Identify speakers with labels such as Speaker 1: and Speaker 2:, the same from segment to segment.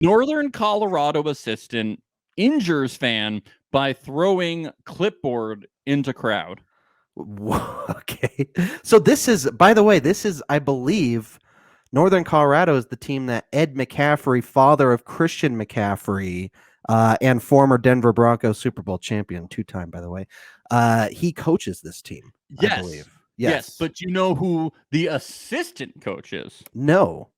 Speaker 1: Northern Colorado assistant injures fan by throwing clipboard into crowd.
Speaker 2: Okay. So this is, by the way, I believe, Northern Colorado is the team that Ed McCaffrey, father of Christian McCaffrey, and former Denver Broncos Super Bowl champion, 2-time, by the way. He coaches this team, I believe.
Speaker 1: Yes. But you know who the assistant coach is?
Speaker 2: No.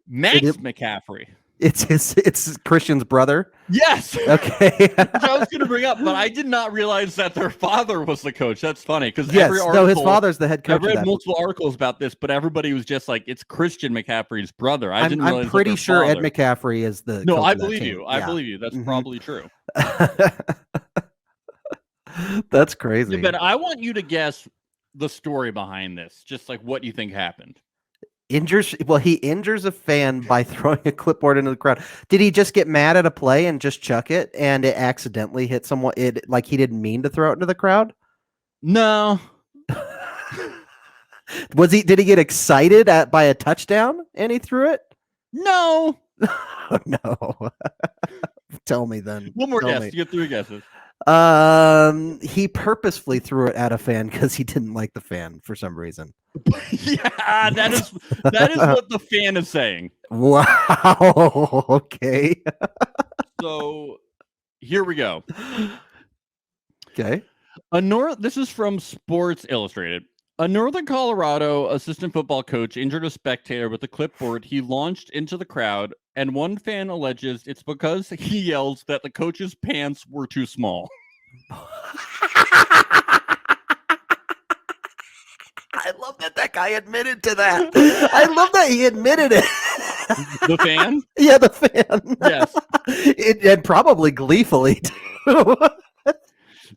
Speaker 1: Max McCaffrey.
Speaker 2: It's Christian's brother.
Speaker 1: Yes.
Speaker 2: Okay.
Speaker 1: Which I was going to bring up, but I did not realize that their father was the coach. That's funny because
Speaker 2: his father's the head coach.
Speaker 1: I read multiple articles about this, but everybody was just like, "It's Christian McCaffrey's brother." I didn't realize.
Speaker 2: I'm pretty sure Ed McCaffrey is the.
Speaker 1: No,
Speaker 2: coach
Speaker 1: I
Speaker 2: of that
Speaker 1: believe
Speaker 2: team.
Speaker 1: you. I believe you. That's probably true.
Speaker 2: That's crazy.
Speaker 1: Yeah, but I want you to guess the story behind this. Just like what you think happened.
Speaker 2: He injures a fan by throwing a clipboard into the crowd. Did he just get mad at a play and just chuck it and it accidentally hit someone? Like he didn't mean to throw it into the crowd?
Speaker 1: No.
Speaker 2: Did he get excited by a touchdown and he threw it?
Speaker 1: No.
Speaker 2: No. Tell me then.
Speaker 1: One more guess. You get 3 guesses.
Speaker 2: He purposefully threw it at a fan because he didn't like the fan for some reason.
Speaker 1: Yeah, that is what the fan is saying.
Speaker 2: Wow. Okay.
Speaker 1: So here we go.
Speaker 2: Okay.
Speaker 1: This is from Sports Illustrated. A Northern Colorado assistant football coach injured a spectator with a clipboard he launched into the crowd, and one fan alleges it's because he yells that the coach's pants were too small.
Speaker 2: I love that guy admitted to that. I love that he admitted it.
Speaker 1: The fan?
Speaker 2: Yeah, the fan.
Speaker 1: Yes.
Speaker 2: And probably gleefully, too.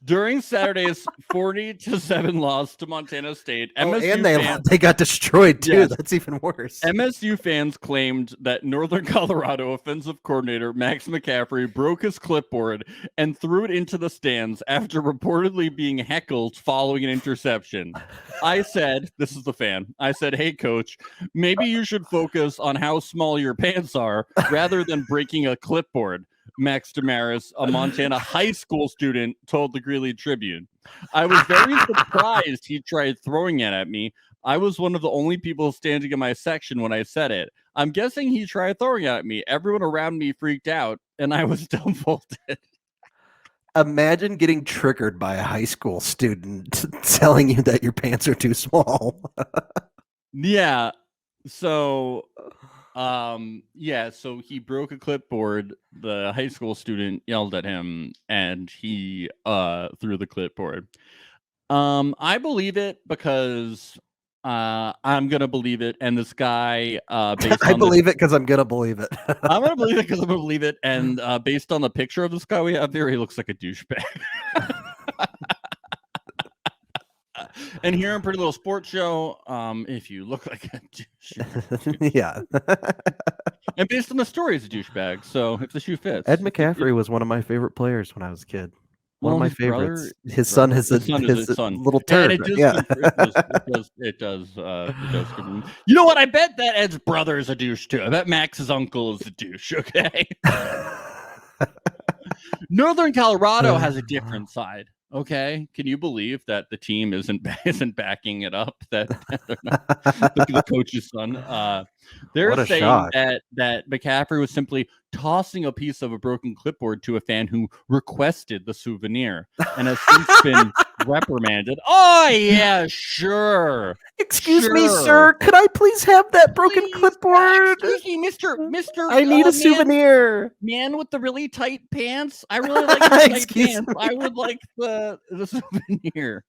Speaker 1: During Saturday's 40-7 loss to Montana State,
Speaker 2: they got destroyed too. Yes. That's even worse.
Speaker 1: MSU fans claimed that Northern Colorado offensive coordinator Max McCaffrey broke his clipboard and threw it into the stands after reportedly being heckled following an interception. I said, this is the fan, I said, "Hey coach, maybe you should focus on how small your pants are rather than breaking a clipboard." Max Damaris, a Montana high school student, told the Greeley Tribune. "I was very surprised he tried throwing it at me. I was one of the only people standing in my section when I said it. I'm guessing he tried throwing it at me. Everyone around me freaked out, and I was dumbfolded."
Speaker 2: Imagine getting triggered by a high school student telling you that your pants are too small.
Speaker 1: Yeah. So... so he broke a clipboard. The high school student yelled at him and he threw the clipboard. I believe it because I'm gonna believe it, and this guy
Speaker 2: I believe it because I'm gonna believe it.
Speaker 1: I'm gonna believe it because I'm gonna believe it, and based on the picture of this guy we have there, he looks like a douchebag. And here in Pretty Little Sports Show, if you look like a douche.
Speaker 2: Yeah.
Speaker 1: And based on the story, he's a douchebag. So if the shoe fits.
Speaker 2: Ed McCaffrey was one of my favorite players when I was a kid. One of my favorites. His
Speaker 1: son
Speaker 2: is
Speaker 1: his
Speaker 2: little turd.
Speaker 1: It does. You know what? I bet that Ed's brother is a douche too. I bet Max's uncle is a douche. Okay. Northern Colorado has a different side. Okay, can you believe that the team isn't backing it up? That they're not, the coach's son. They're saying that McCaffrey was simply tossing a piece of a broken clipboard to a fan who requested the souvenir and has since been reprimanded. Oh yeah, sure.
Speaker 2: Excuse me, sir. Could I please have that broken clipboard?
Speaker 1: Excuse me, Mister.
Speaker 2: I need a souvenir.
Speaker 1: Man with the really tight pants. I really like the tight pants. I would like the souvenir.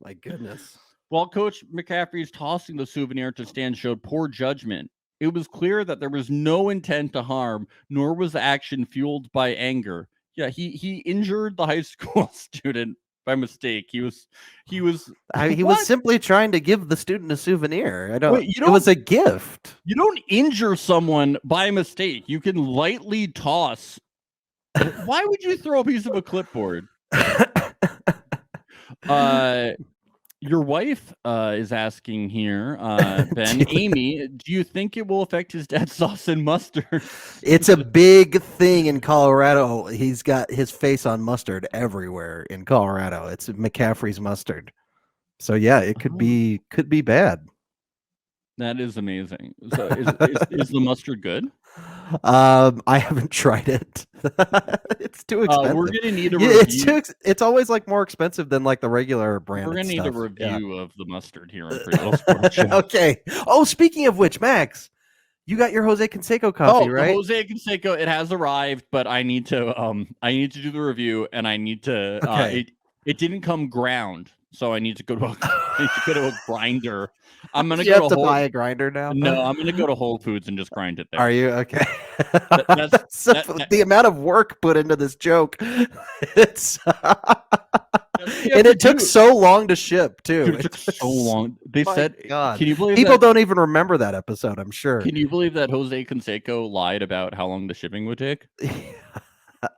Speaker 2: My goodness.
Speaker 1: While Coach McCaffrey's tossing the souvenir to stand showed poor judgment, it was clear that there was no intent to harm, nor was the action fueled by anger. Yeah, he injured the high school student by mistake. He was
Speaker 2: simply trying to give the student a souvenir. It was a gift.
Speaker 1: You don't injure someone by mistake. You can lightly toss. Why would you throw a piece of a clipboard? Your wife is asking here, Ben, Amy, do you think it will affect his dad's sauce and mustard?
Speaker 2: It's a big thing in Colorado. He's got his face on mustard everywhere in Colorado. It's McCaffrey's mustard. So yeah, it could be bad.
Speaker 1: That is amazing. So is the mustard good?
Speaker 2: I haven't tried it. It's too expensive.
Speaker 1: We're gonna need a review.
Speaker 2: It's always like more expensive than like the regular brand.
Speaker 1: We're gonna need
Speaker 2: stuff.
Speaker 1: a review of the mustard here on Pretty Little Sports Show.
Speaker 2: Okay. Oh, speaking of which, Max, you got your Jose Canseco coffee, right?
Speaker 1: The Jose Canseco, it has arrived, but I need to do the review, and I need to.
Speaker 2: Okay.
Speaker 1: It didn't come ground, so I need to go to a grinder. I'm gonna
Speaker 2: go to buy a grinder now.
Speaker 1: No, I'm gonna go to Whole Foods and just grind it there.
Speaker 2: Are you okay?
Speaker 1: The
Speaker 2: amount of work put into this joke. It's and it took so long to ship too.
Speaker 1: Dude, it took so long. They said,
Speaker 2: God.
Speaker 1: Can you believe
Speaker 2: people don't even remember that episode? I'm sure.
Speaker 1: Can you believe that Jose Canseco lied about how long the shipping would take?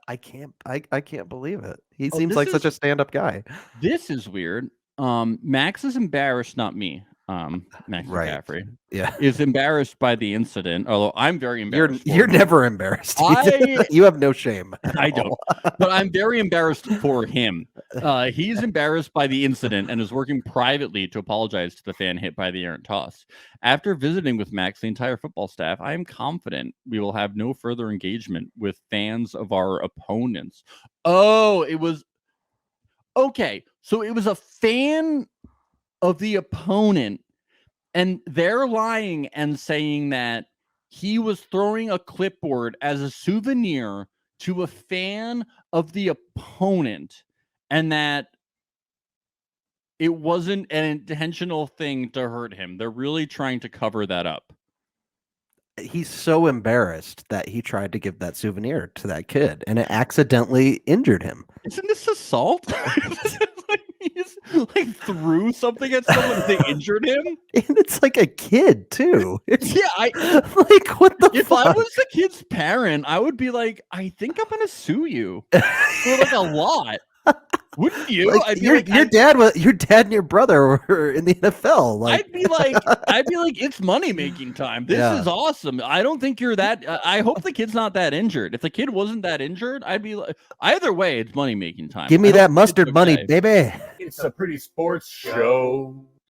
Speaker 2: I can't believe it. He seems like such a stand-up guy.
Speaker 1: This is weird. Max is embarrassed, not me. Max McCaffrey is embarrassed by the incident, although I'm very embarrassed.
Speaker 2: You're never embarrassed. You have no shame.
Speaker 1: I don't, but I'm very embarrassed for him. He's embarrassed by the incident and is working privately to apologize to the fan hit by the errant toss. After visiting with Max, the entire football staff, I am confident we will have no further engagement with fans of our opponents. Oh, it was okay. So it was a fan of the opponent, and they're lying and saying that he was throwing a clipboard as a souvenir to a fan of the opponent, and that it wasn't an intentional thing to hurt him. They're really trying to cover that up.
Speaker 2: He's so embarrassed that he tried to give that souvenir to that kid, and it accidentally injured him.
Speaker 1: Isn't this assault? He's like threw something at someone and they injured him.
Speaker 2: And it's like a kid too.
Speaker 1: Yeah,
Speaker 2: like what the
Speaker 1: if
Speaker 2: fuck?
Speaker 1: I was the kid's parent, I would be like, I think I'm gonna sue you for like a lot. Wouldn't you?
Speaker 2: Like,
Speaker 1: I'd be
Speaker 2: your
Speaker 1: like,
Speaker 2: dad and your brother were in the NFL. Like,
Speaker 1: I'd be like, it's money making time. This is awesome. I don't think you're that. I hope the kid's not that injured. If the kid wasn't that injured, I'd be like, either way, it's money making time.
Speaker 2: Give me that mustard money, baby.
Speaker 3: It's a Pretty Sports Show.